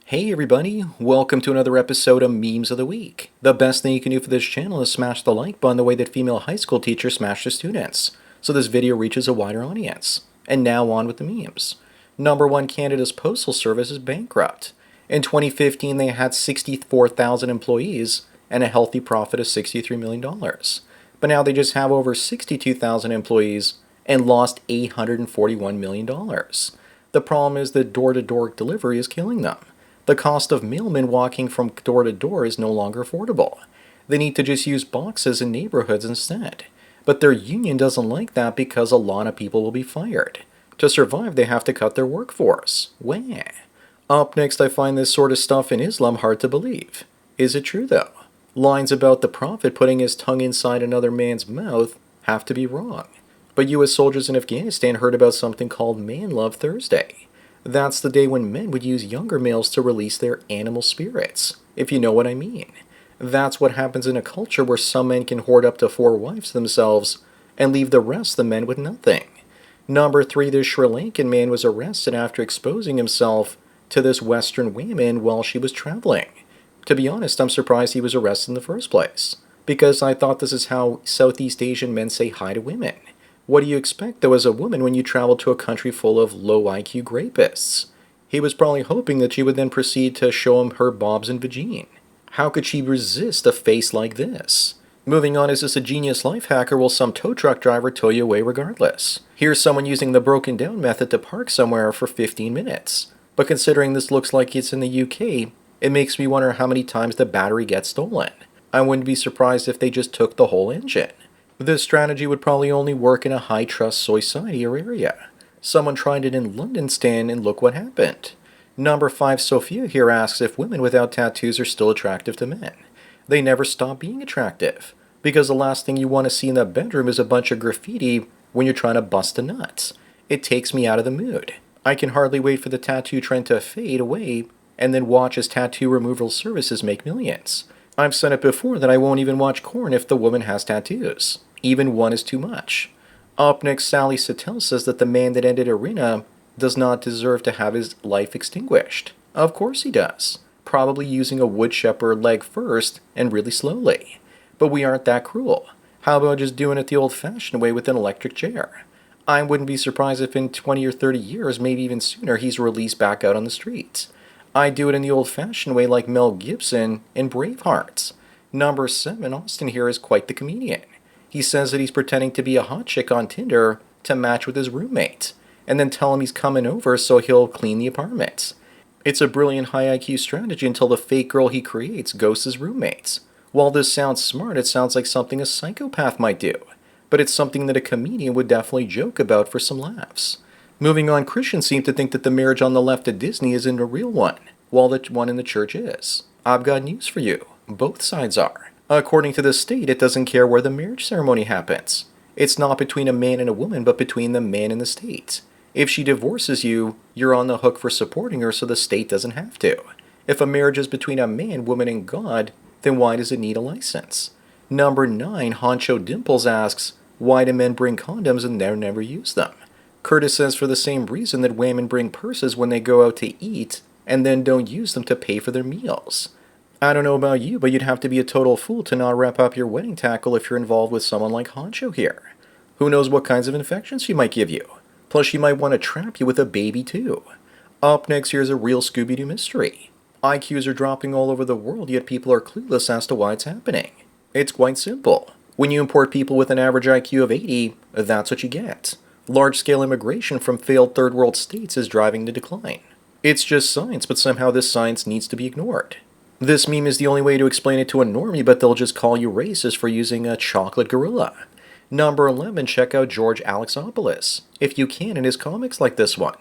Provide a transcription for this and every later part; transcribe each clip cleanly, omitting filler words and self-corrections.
Hey everybody, welcome to another episode of Memes of the Week. The best thing you can do for this channel is smash the like button the way that female high school teachers smash their students, so this video reaches a wider audience. And now on with the memes. Number 1, Canada's postal service is bankrupt. In 2015 they had 64,000 employees and a healthy profit of $63 million. But now they just have over 62,000 employees and lost $841 million. The problem is that door-to-door delivery is killing them. The cost of mailmen walking from door to door is no longer affordable. They need to just use boxes in neighborhoods instead. But their union doesn't like that because a lot of people will be fired. To survive, they have to cut their workforce. Wah. Up next, I find this sort of stuff in Islam hard to believe. Is it true though? Lines about the Prophet putting his tongue inside another man's mouth have to be wrong. But US soldiers in Afghanistan heard about something called Man Love Thursday. That's the day when men would use younger males to release their animal spirits, if you know what I mean. That's what happens in a culture where some men can hoard up to 4 wives themselves and leave the rest of the men with nothing. Number 3, this Sri Lankan man was arrested after exposing himself to this Western woman while she was traveling. To be honest, I'm surprised he was arrested in the first place, because I thought this is how Southeast Asian men say hi to women. What do you expect, though, as a woman when you travel to a country full of low IQ rapists? He was probably hoping that she would then proceed to show him her bobs and vagine. How could she resist a face like this? Moving on, is this a genius life hack, or will some tow truck driver tow you away regardless? Here's someone using the broken down method to park somewhere for 15 minutes. But considering this looks like it's in the UK, it makes me wonder how many times the battery gets stolen. I wouldn't be surprised if they just took the whole engine. This strategy would probably only work in a high-trust society or area. Someone tried it in London, Stan, and look what happened. Number 5, Sophia here asks if women without tattoos are still attractive to men. They never stop being attractive, because the last thing you want to see in the bedroom is a bunch of graffiti when you're trying to bust a nut. It takes me out of the mood. I can hardly wait for the tattoo trend to fade away and then watch as tattoo removal services make millions. I've said it before that I won't even watch porn if the woman has tattoos. Even one is too much. Up next, Sally Sattel says that the man that ended Irina does not deserve to have his life extinguished. Of course he does. Probably using a wood chipper leg first and really slowly. But we aren't that cruel. How about just doing it the old-fashioned way with an electric chair? I wouldn't be surprised if in 20 or 30 years, maybe even sooner, he's released back out on the streets. I'd do it in the old-fashioned way like Mel Gibson in Braveheart. Number 7, Austin here is quite the comedian. He says that he's pretending to be a hot chick on Tinder to match with his roommate, and then tell him he's coming over so he'll clean the apartment. It's a brilliant high IQ strategy until the fake girl he creates ghosts his roommates. While this sounds smart, it sounds like something a psychopath might do, but it's something that a comedian would definitely joke about for some laughs. Moving on, Christians seem to think that the marriage on the left at Disney isn't a real one, while the one in the church is. I've got news for you. Both sides are. According to the state, it doesn't care where the marriage ceremony happens. It's not between a man and a woman, but between the man and the state. If she divorces you, you're on the hook for supporting her so the state doesn't have to. If a marriage is between a man, woman, and God, then why does it need a license? Number 9, Honcho Dimples asks, why do men bring condoms and never use them? Curtis says for the same reason that women bring purses when they go out to eat and then don't use them to pay for their meals. I don't know about you, but you'd have to be a total fool to not wrap up your wedding tackle if you're involved with someone like Honcho here. Who knows what kinds of infections she might give you. Plus she might want to trap you with a baby too. Up next, here's a real Scooby-Doo mystery. IQs are dropping all over the world, yet people are clueless as to why it's happening. It's quite simple. When you import people with an average IQ of 80, that's what you get. Large-scale immigration from failed third world states is driving the decline. It's just science, but somehow this science needs to be ignored. This meme is the only way to explain it to a normie, but they'll just call you racist for using a chocolate gorilla. Number 11, check out George Alexopoulos, if you can, in his comics like this one.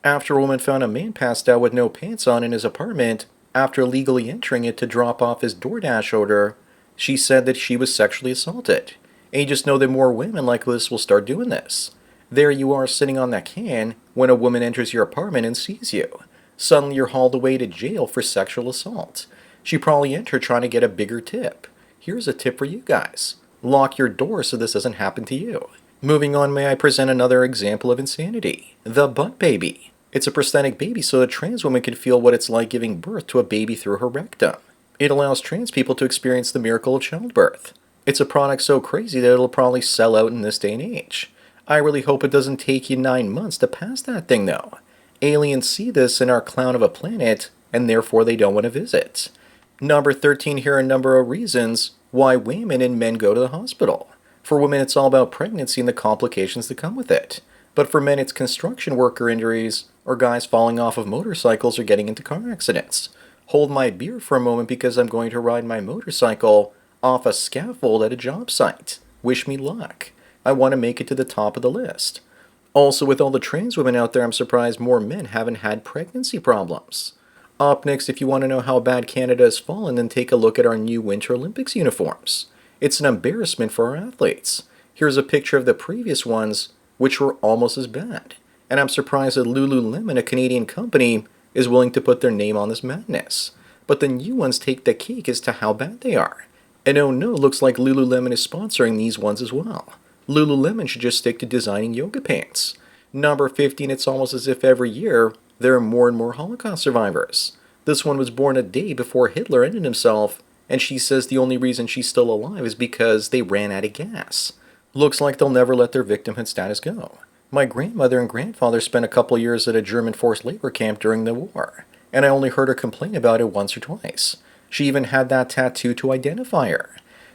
After a woman found a man passed out with no pants on in his apartment, after illegally entering it to drop off his DoorDash order, she said that she was sexually assaulted. And you just know that more women like this will start doing this. There you are sitting on that can when a woman enters your apartment and sees you. Suddenly you're hauled away to jail for sexual assault. She probably entered trying to get a bigger tip. Here's a tip for you guys. Lock your door so this doesn't happen to you. Moving on, may I present another example of insanity? The butt baby. It's a prosthetic baby so a trans woman can feel what it's like giving birth to a baby through her rectum. It allows trans people to experience the miracle of childbirth. It's a product so crazy that it'll probably sell out in this day and age. I really hope it doesn't take you 9 months to pass that thing though. Aliens see this in our clown of a planet, and therefore they don't want to visit. Number 13, here are a number of reasons why women and men go to the hospital. For women, it's all about pregnancy and the complications that come with it. But for men, it's construction worker injuries or guys falling off of motorcycles or getting into car accidents. Hold my beer for a moment because I'm going to ride my motorcycle off a scaffold at a job site. Wish me luck. I want to make it to the top of the list. Also, with all the trans women out there, I'm surprised more men haven't had pregnancy problems. Up next, if you want to know how bad Canada has fallen, then take a look at our new Winter Olympics uniforms. It's an embarrassment for our athletes. Here's a picture of the previous ones, which were almost as bad. And I'm surprised that Lululemon, a Canadian company, is willing to put their name on this madness. But the new ones take the cake as to how bad they are. And oh no, looks like Lululemon is sponsoring these ones as well. Lululemon should just stick to designing yoga pants. Number 15, it's almost as if every year there are more and more Holocaust survivors. This one was born a day before Hitler ended himself, and she says the only reason she's still alive is because they ran out of gas. Looks like they'll never let their victimhood status go. My grandmother and grandfather spent a couple years at a German forced labor camp during the war, and I only heard her complain about it once or twice. She even had that tattoo to identify her.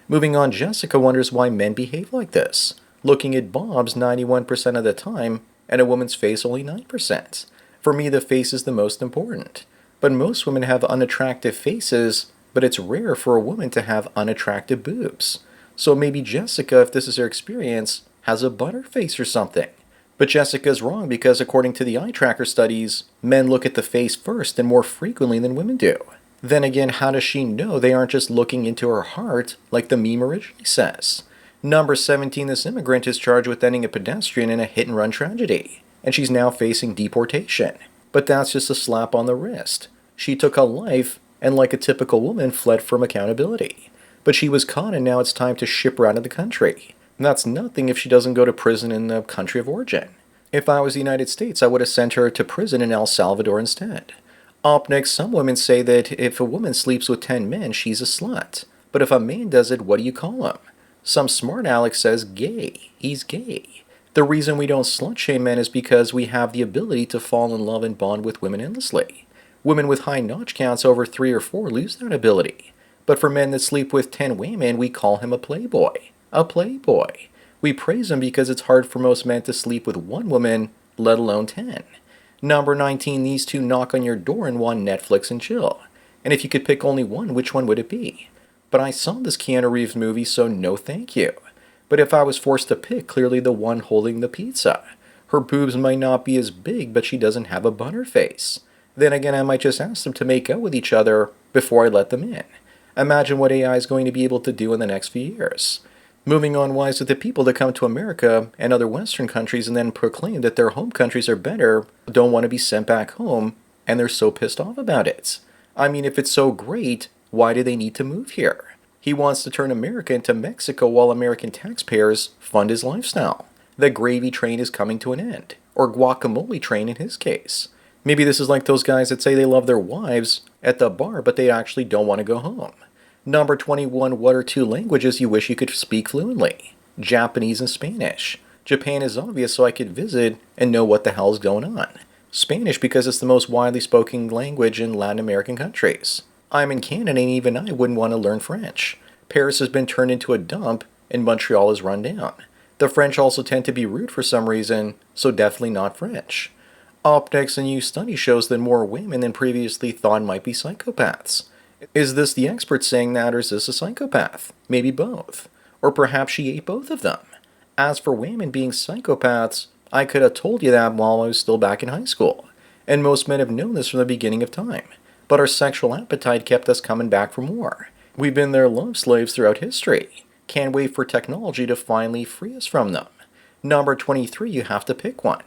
Moving on, Jessica wonders why men behave like this, looking at Bob's 91% of the time and a woman's face only 9%. For me, the face is the most important. But most women have unattractive faces, but it's rare for a woman to have unattractive boobs. So maybe Jessica, if this is her experience, has a butter face or something. But Jessica's wrong because according to the eye tracker studies, men look at the face first and more frequently than women do. Then again, how does she know they aren't just looking into her heart like the meme originally says? Number 17, this immigrant is charged with ending a pedestrian in a hit-and-run tragedy, and she's now facing deportation. But that's just a slap on the wrist. She took a life and, like a typical woman, fled from accountability. But she was caught and now it's time to ship her out of the country. And that's nothing if she doesn't go to prison in the country of origin. If I was the United States, I would have sent her to prison in El Salvador instead. Up next, some women say that if a woman sleeps with 10 men, she's a slut. But if a man does it, what do you call him? Some smart Alex says gay. He's gay. The reason we don't slut-shame men is because we have the ability to fall in love and bond with women endlessly. Women with high notch counts over 3 or 4 lose that ability. But for men that sleep with 10 women, we call him a playboy. A playboy. We praise him because it's hard for most men to sleep with one woman, let alone 10. Number 19, these two knock on your door and want Netflix and chill. And if you could pick only one, which one would it be? But I saw this Keanu Reeves movie, so no thank you. But if I was forced to pick, clearly the one holding the pizza. Her boobs might not be as big, but she doesn't have a butter face. Then again, I might just ask them to make out with each other before I let them in. Imagine what AI is going to be able to do in the next few years. Moving on, why is it that people that come to America and other Western countries and then proclaim that their home countries are better don't want to be sent back home, and they're so pissed off about it? I mean, if it's so great, why do they need to move here? He wants to turn America into Mexico while American taxpayers fund his lifestyle. The gravy train is coming to an end, or guacamole train in his case. Maybe this is like those guys that say they love their wives at the bar, but they actually don't want to go home. Number 21, what are 2 languages you wish you could speak fluently? Japanese and Spanish. Japan is obvious, so I could visit and know what the hell's going on. Spanish because it's the most widely spoken language in Latin American countries. I'm in Canada and even I wouldn't want to learn French. Paris has been turned into a dump and Montreal is run down. The French also tend to be rude for some reason, so definitely not French. Up next, a new study shows that more women than previously thought might be psychopaths. Is this the expert saying that, or is this a psychopath? Maybe both. Or perhaps she ate both of them. As for women being psychopaths, I could have told you that while I was still back in high school. And most men have known this from the beginning of time. But our sexual appetite kept us coming back for more. We've been their love slaves throughout history. Can't wait for technology to finally free us from them. Number 23, you have to pick one.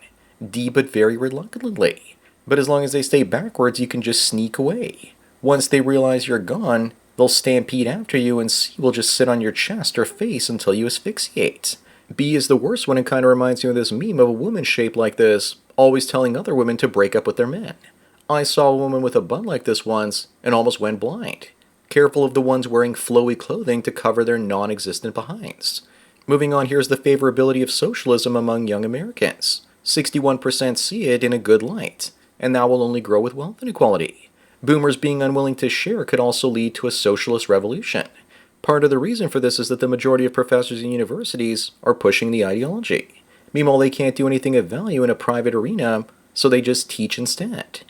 D, but very reluctantly. But as long as they stay backwards, you can just sneak away. Once they realize you're gone, they'll stampede after you and C will just sit on your chest or face until you asphyxiate. B is the worst one and kind of reminds me of this meme of a woman shaped like this, always telling other women to break up with their men. I saw a woman with a butt like this once and almost went blind. Careful of the ones wearing flowy clothing to cover their non-existent behinds. Moving on, here's the favorability of socialism among young Americans. 61% see it in a good light, and that will only grow with wealth inequality. Boomers being unwilling to share could also lead to a socialist revolution. Part of the reason for this is that the majority of professors in universities are pushing the ideology. Meanwhile, they can't do anything of value in a private arena, so they just teach instead.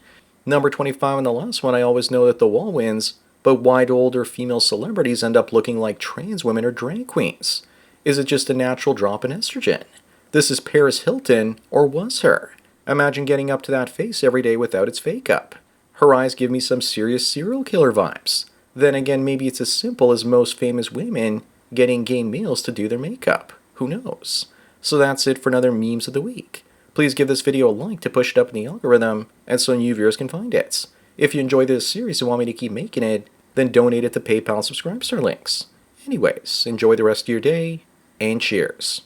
Number 25 and the last one, I always know that the wall wins, but why do older female celebrities end up looking like trans women or drag queens? Is it just a natural drop in estrogen? This is Paris Hilton, or was her. Imagine getting up to that face every day without its fake up. Her eyes give me some serious serial killer vibes. Then again, maybe it's as simple as most famous women getting gay males to do their makeup. Who knows? So that's it for another Memes of the Week. Please give this video a like to push it up in the algorithm, and so new viewers can find it. If you enjoy this series and want me to keep making it, then donate it to PayPal and Subscribestar links. Anyways, enjoy the rest of your day, and cheers.